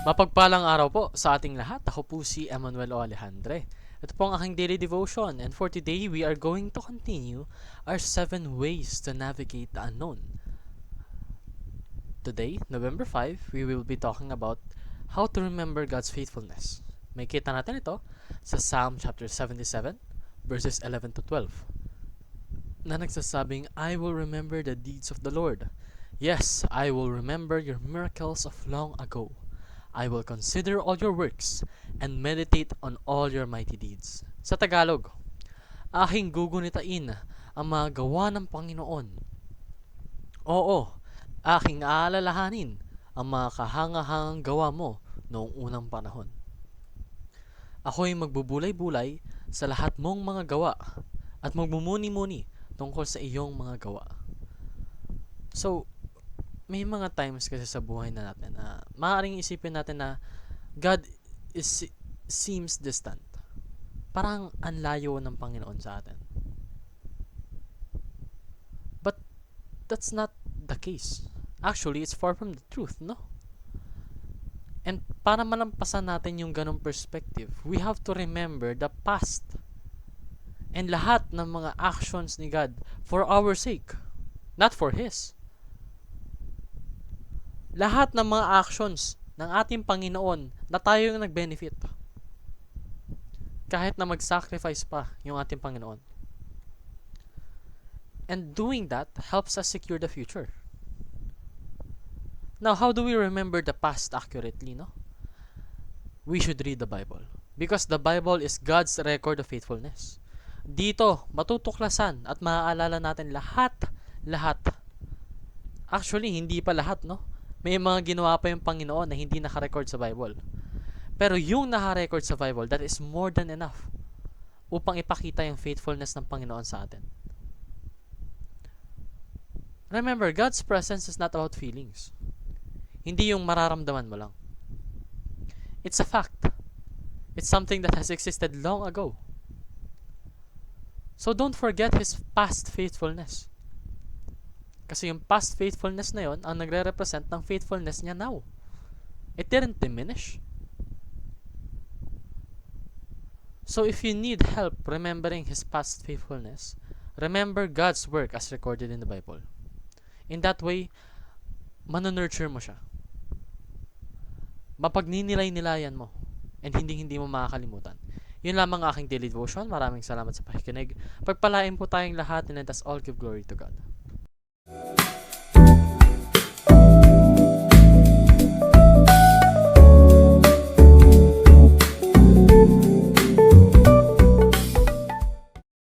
Mapagpalang araw po sa ating lahat. Ako po si Emmanuel O. Alejandre. Ito po ang aking daily devotion, and for today we are going to continue our 7 ways to navigate the unknown. Today, November 5, we will be talking about how to remember God's faithfulness. May kita natin ito sa Psalm chapter 77 verses 11 to 12 na nagsasabing, I will remember the deeds of the Lord. Yes, I will remember your miracles of long ago. I will consider all your works and meditate on all your mighty deeds. Sa Tagalog, aking gugunitain ang mga gawa ng Panginoon. Oo, aking aalalahanin ang mga kahangahangang gawa mo noong unang panahon. Ako'y magbubulay-bulay sa lahat mong mga gawa at magmumuni-muni tungkol sa iyong mga gawa. So, may mga times kasi sa buhay na natin na maaaring isipin natin na God seems distant. Parang anlayo ng Panginoon sa atin. But that's not the case. Actually, it's far from the truth, no? And para malampasan natin yung ganong perspective, we have to remember the past and lahat ng mga actions ni God for our sake, not for His. Lahat ng mga actions ng ating Panginoon na tayo yung nag-benefit. Kahit na mag-sacrifice pa yung ating Panginoon. And doing that helps us secure the future. Now, how do we remember the past accurately, no? We should read the Bible. Because the Bible is God's record of faithfulness. Dito, matutuklasan at maaalala natin lahat. Actually, hindi pa lahat, no? May mga ginawa pa yung Panginoon na hindi naka-record sa Bible. Pero yung naka-record sa Bible, that is more than enough upang ipakita yung faithfulness ng Panginoon sa atin. Remember, God's presence is not about feelings. Hindi yung mararamdaman mo lang. It's a fact. It's something that has existed long ago. So don't forget His past faithfulness. Kasi yung past faithfulness na yon ang nagre-represent ng faithfulness niya now. It didn't diminish. So if you need help remembering His past faithfulness, remember God's work as recorded in the Bible. In that way, manunurture mo siya. Mapagninilay-nilayan mo. And hindi mo makakalimutan. Yun lamang aking daily devotion. Maraming salamat sa pakikinig. Pagpalain po tayong lahat and let us all give glory to God.